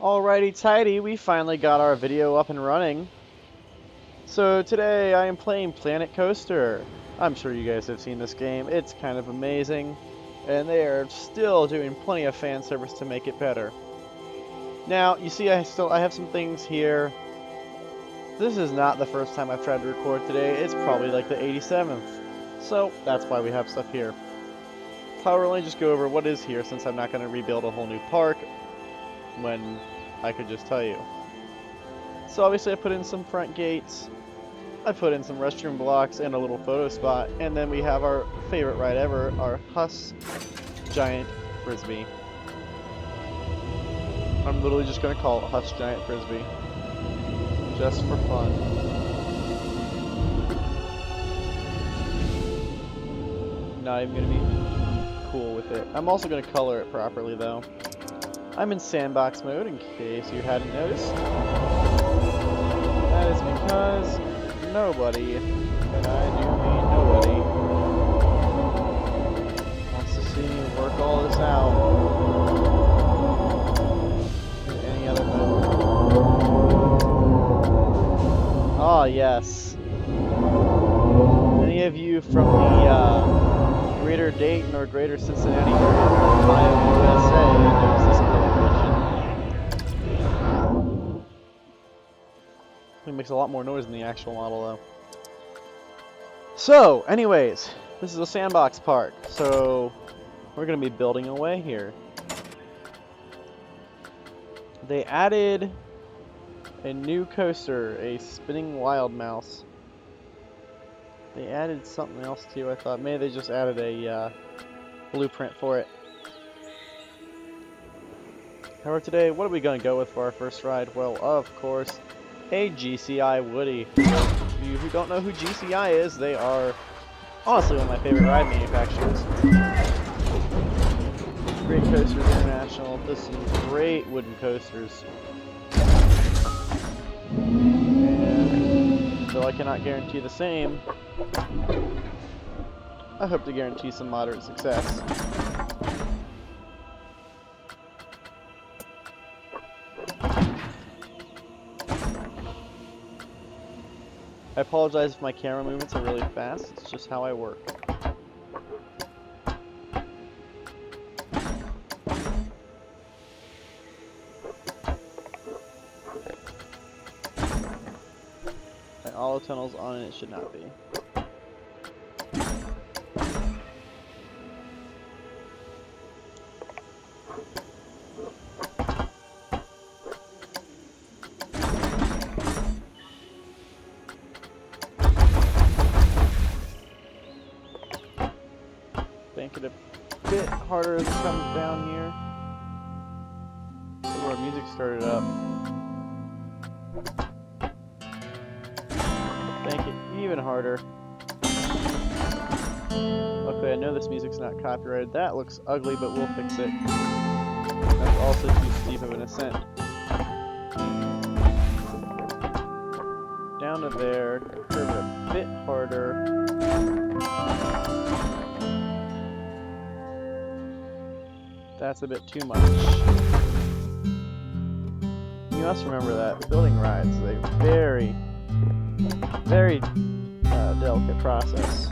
Alrighty tighty, we finally got our video up and running. So today I am playing Planet Coaster. I'm sure you guys have seen this game. It's kind of amazing, and they are still doing plenty of fan service to make it better. Now, you see I have some things here. This is not the first time I've tried to record today. It's probably like the 87th. So that's why we have stuff here. However, let me just go over what is here since I'm not going to rebuild a whole new park when I could just tell you. So obviously I put in some front gates, I put in some restroom blocks and a little photo spot, and then we have our favorite ride ever, our Huss Giant Frisbee. I'm literally just going to call it Huss Giant Frisbee, just for fun. Not even going to be cool with it. I'm also going to color it properly though. I'm in sandbox mode in case you hadn't noticed. That is because nobody, and I do mean nobody, wants to see me work all this out in any other mode. Ah, yes. Any of you from the greater Dayton or greater Cincinnati area of Ohio, USA knows this color. It makes a lot more noise than the actual model, though. So, anyways, this is a sandbox park, so we're going to be building away here. They added a new coaster, a spinning wild mouse. They added something else too, I thought. Maybe they just added a blueprint for it. However, today, what are we going to go with for our first ride? Well, of course, a GCI Woody. For you who don't know who GCI is, they are honestly one of my favorite ride manufacturers. Great Coasters International does some great wooden coasters. And though I cannot guarantee the same, I hope to guarantee some moderate success. I apologize if my camera movements are really fast, it's just how I work. And auto tunnels on and it should not be. Bank it a bit harder as it comes down here. So our music started up. Bank it even harder. Okay, I know this music's not copyrighted. That looks ugly, but we'll fix it. That's also too steep of an ascent. Down to there, curve it a bit harder. That's a bit too much. You must remember that building rides is a very, very delicate process.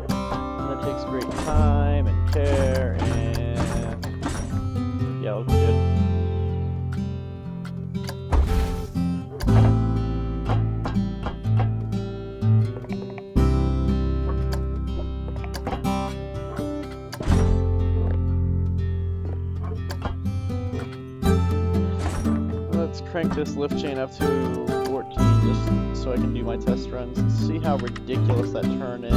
And it takes great time and care and yeah, looks good. Crank this lift chain up to 14 just so I can do my test runs and see how ridiculous that turn is.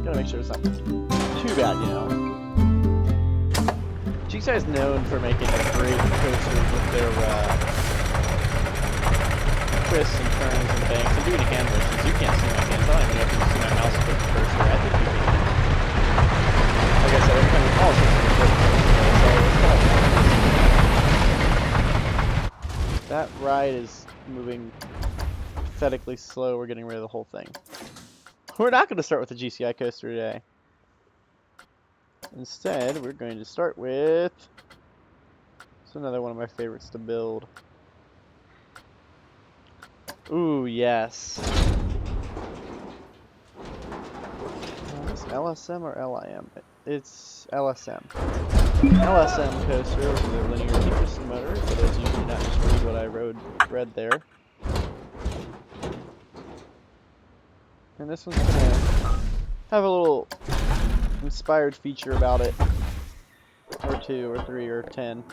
Gotta make sure it's not too bad, you know. GCI is known for making a great coasters with their twists and turns and banks and doing hand motions. You can't see my hands. I don't even know if you can see my mouse with the cursor. I think you can. Like I said, every time we call it, it's a coaster. That ride is moving pathetically slow. We're getting rid of the whole thing. We're not going to start with the GCI coaster today. Instead, we're going to start with another one of my favorites to build. Ooh, yes. Is it LSM or LIM? It's LSM. LSM coaster, which is a linear heat piston motor, for those of you who did not just read what I read there. And this one's gonna have a little inspired feature about it, or 2, or 3, or 10.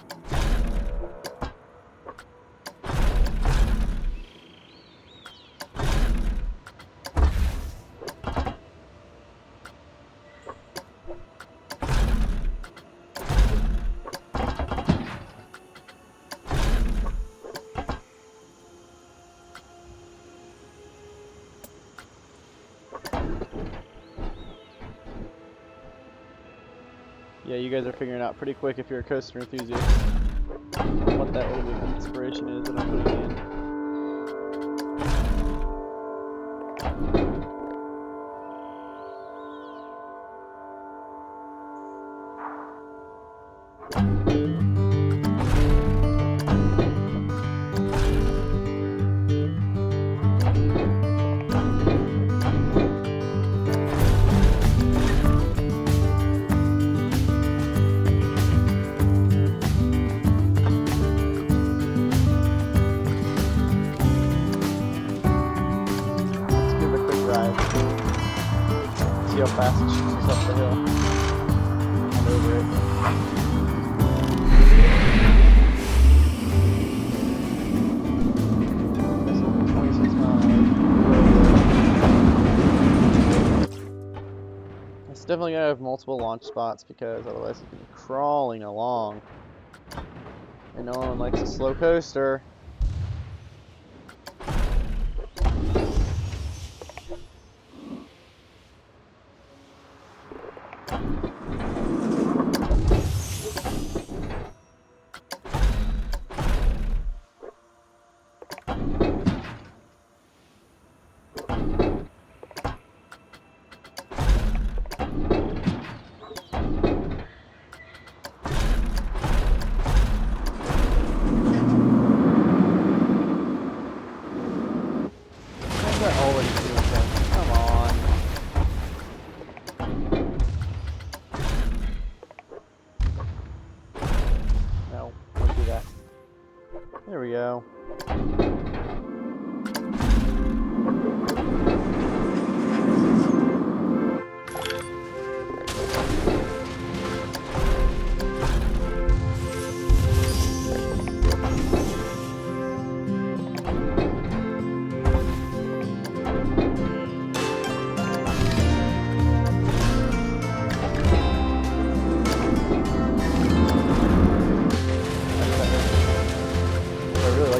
Yeah, you guys are figuring out pretty quick if you're a coaster enthusiast what that little bit of inspiration is that I'm putting in. See how fast it shoots us up the hill and over it. This is 26 miles. It's definitely gonna have multiple launch spots because otherwise it's gonna be crawling along. And no one likes a slow coaster. Already doing that. Come on. No, don't do that. There we go.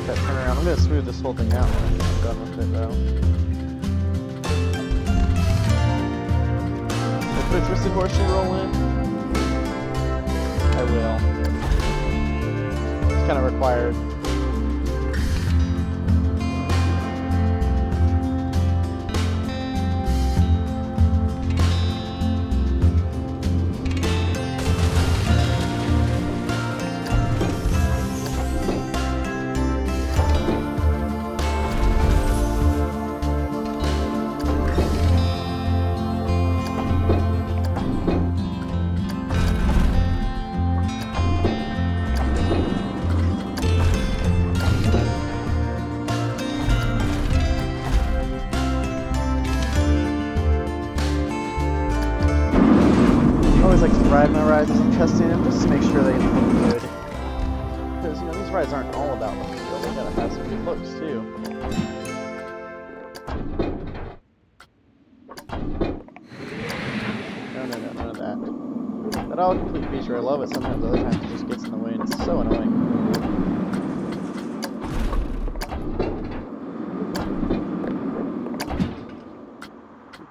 That turnaround. I'm gonna smooth this whole thing out when I'm done with it, though. If the twisted horseshoe roll in, I will. It's kind of required. I always like to ride my rides as I'm testing them just to make sure they look good. Because, you know, these rides aren't all about the feel, they gotta have some good looks too. No, none of that. That autocomplete feature, I love it sometimes, other times it just gets in the way and it's so annoying.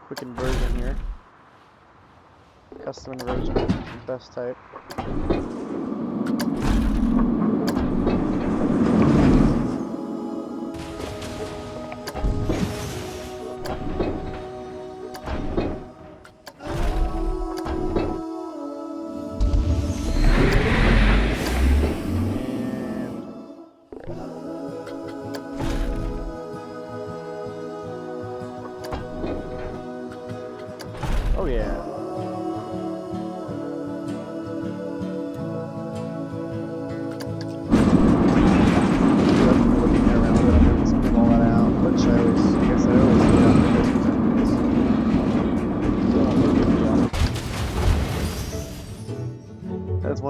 Quick inversion here. Custom inversion, best type.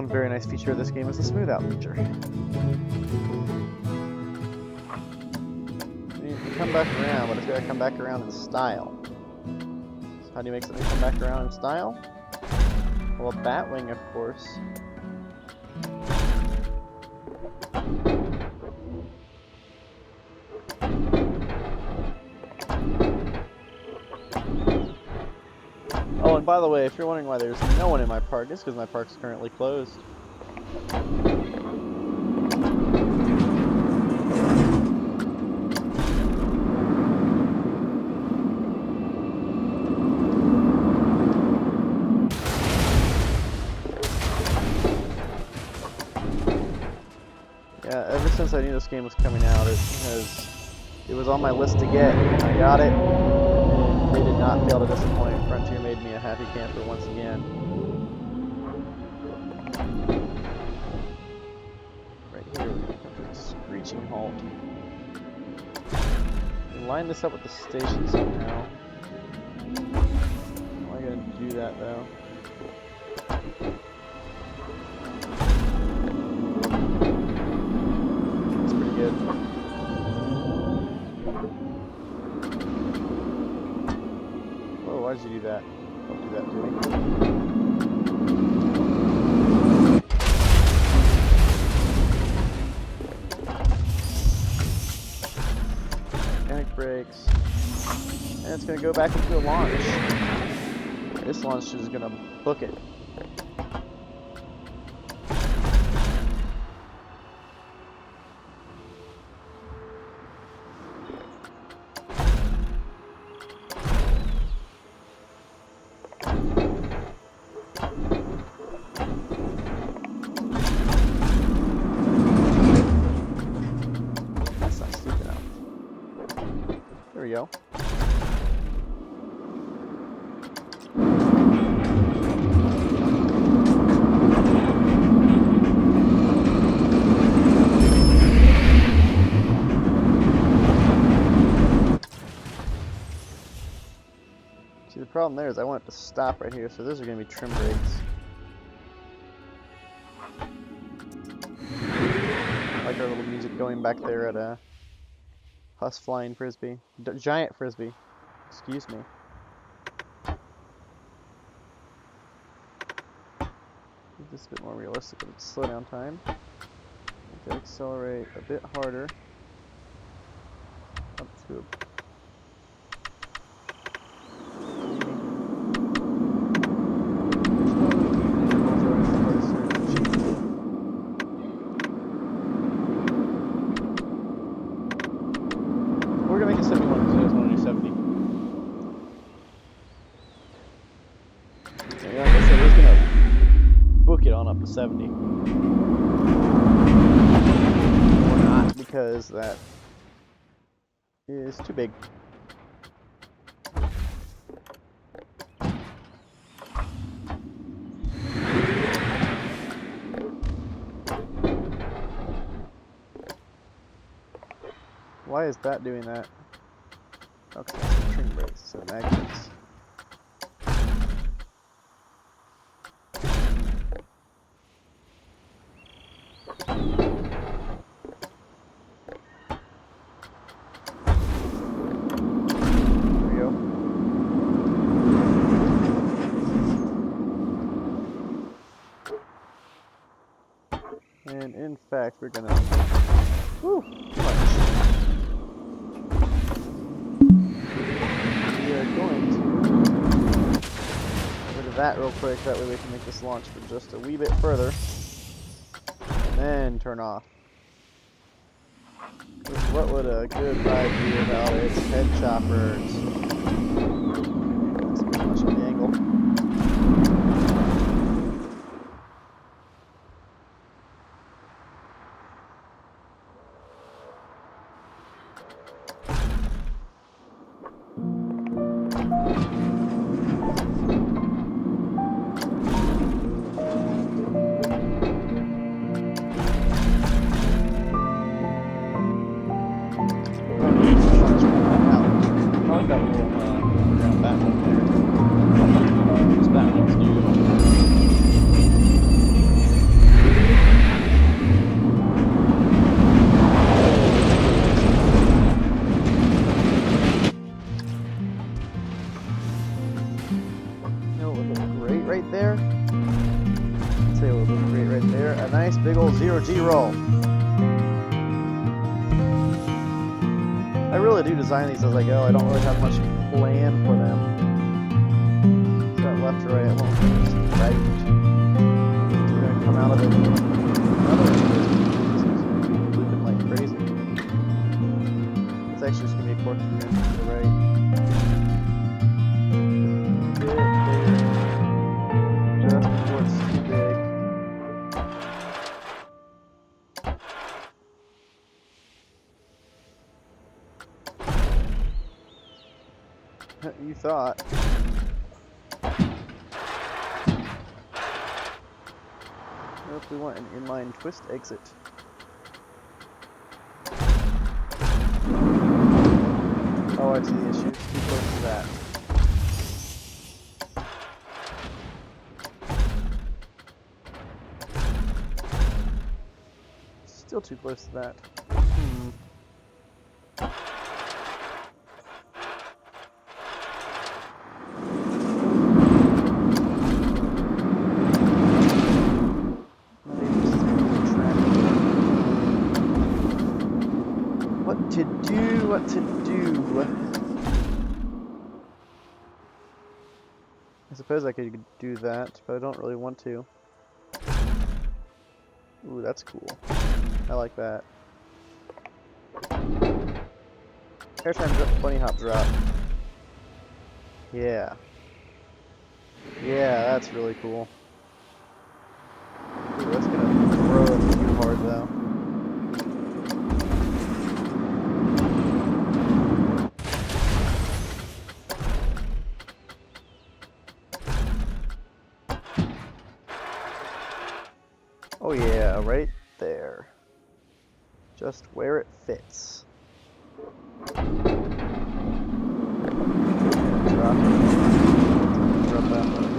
one very nice feature of this game is the smooth out feature. You can come back around, but it's gotta come back around in style. So how do you make something come back around in style? Well, a Batwing, of course. Oh, and by the way, if you're wondering why there's no one in my park, it's because my park's currently closed. Yeah, ever since I knew this game was coming out, it was on my list to get, and I got it. They did not fail to disappoint. Frontier made me a happy camper once again. Right here, we're going to come to a screeching halt. Line this up with the station somehow. How am I going to do that, though? That's pretty good. Why did you do that? Don't do that to me. Mechanic brakes. And it's going to go back into a launch. This launch is going to book it. There we go. See, the problem there is I want it to stop right here, so those are going to be trim brakes. I like our little music going back there at Huss Flying Frisbee. Giant Frisbee. Excuse me. Make this a bit more realistic with its slowdown time. Make that accelerate a bit harder. Up to a We're gonna make it 71 because I just want to do 70. And like I said, we're just gonna book it on up to 70. Or not, because that is too big. Why is that doing that? Okay, that's the trim brakes, so magnets. There we go. And in fact, we're gonna. Woo! Too much. That real quick, that way we can make this launch for just a wee bit further and then turn off. What would a good ride be without its head choppers? That's pretty much on the angle. I like that little 0G roll. I really do design these as I go. I don't really have much plan for them. Is that left or right? I won't just right. We're gonna come out of it. Another looping like crazy. It's actually just gonna be a corkscrew to the right. Just before it's too big. You thought. Nope, we want an inline twist exit. Oh, I see the issue. Too close to that. Still too close to that. What to do? I suppose I could do that, but I don't really want to. Ooh, that's cool. I like that. Airtime drop, bunny hop drop. Yeah. Yeah, that's really cool. Ooh, that's gonna throw it too hard though. Oh yeah, right there. Just where it fits. Drop that one.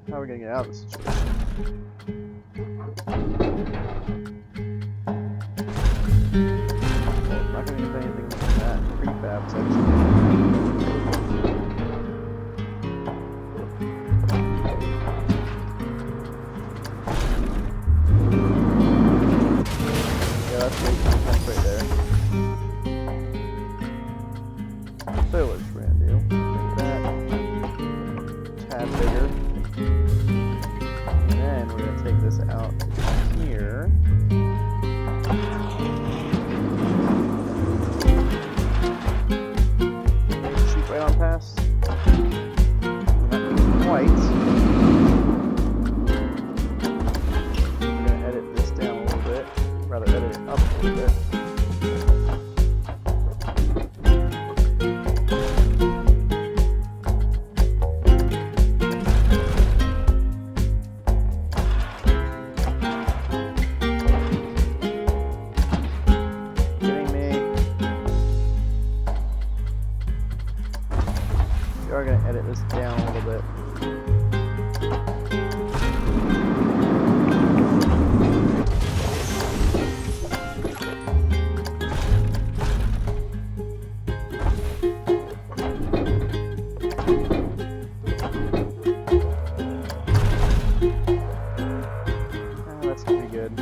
How are we gonna get out of this situation? Well, I'm not gonna get anything from that prefab section. Yeah, that's way too intense right there. So what we're gonna do? Make that a tad bigger. And we're gonna take this out here. Shoot right on past. Not quite. We're gonna edit this down a little bit. Rather edit it up a little bit. We are going to edit this down a little bit. That's pretty good.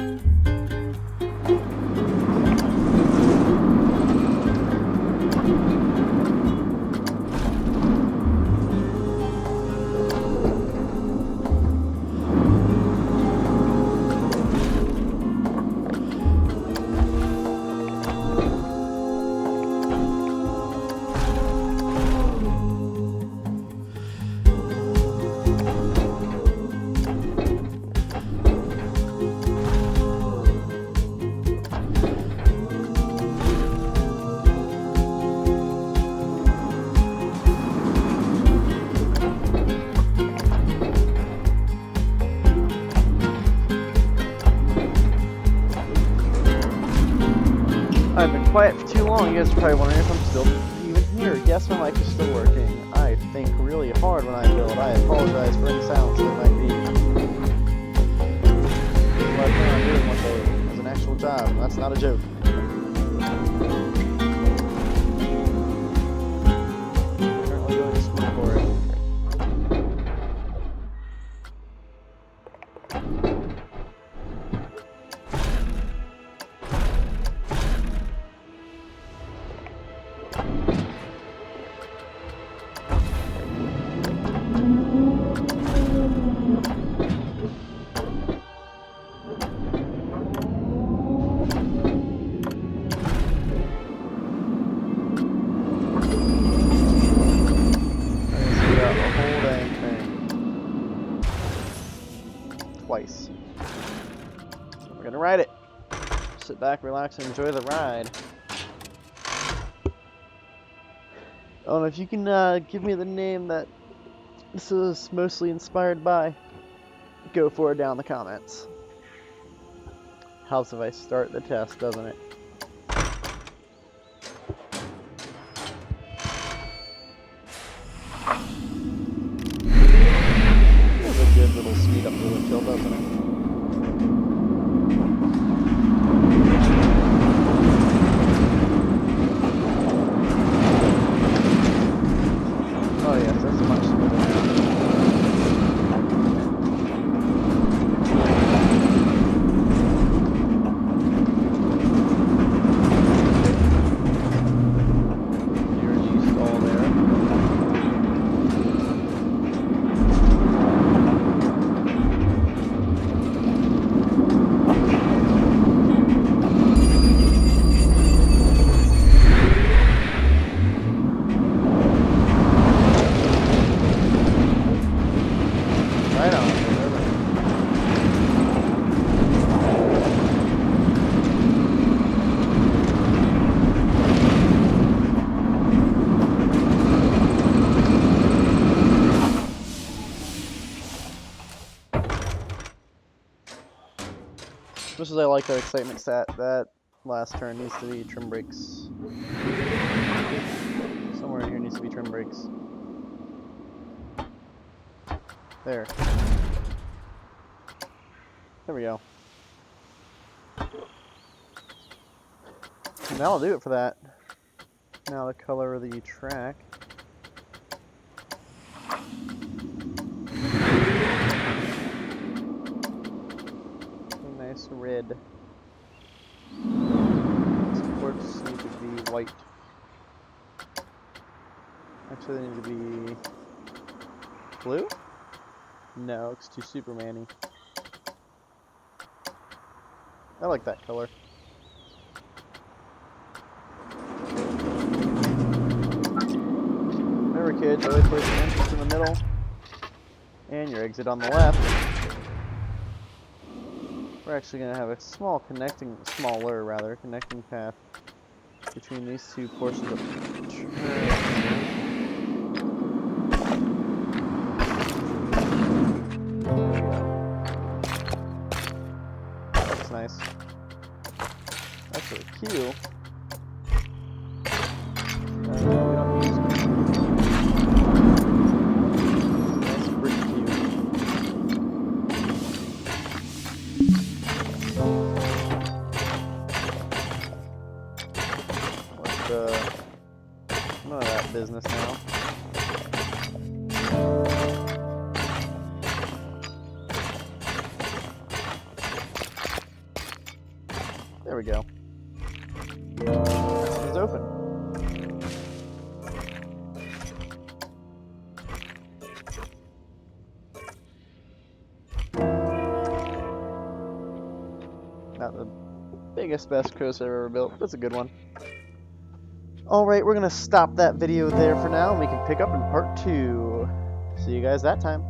I've been quiet for too long. You guys are probably wondering if I'm still even here. Yes, my mic is still working. I think really hard when I build. I apologize for any silence that might be. What I plan on doing one day is an actual job. That's not a joke. Currently going to school for it. Twice. So we're gonna ride it. Sit back, relax, and enjoy the ride. Oh, and if you can give me the name that this is mostly inspired by, go for it down in the comments. Helps if I start the test, doesn't it? It's a good little speed up to the windshield, doesn't it? Oh yes, that's much smoother now. Right on. Just as I like that excitement stat, that last turn needs to be trim brakes. Somewhere in here needs to be trim brakes. There. There we go. And that'll do it for that. Now the color of the track. A nice red. Supports need to be white. Actually, they need to be blue? No, it's too Superman-y. I like that color. Remember kids, always place your entrance in the middle and your exit on the left. We're actually going to have a smaller connecting path between these two portions of the track. That's nice. That's really cute. We don't use it. Nice brick cube. None of that business now. There we go. It's open. Not the biggest, best coaster I've ever built, but it's a good one. Alright, we're going to stop that video there for now, and we can pick up in part 2. See you guys that time.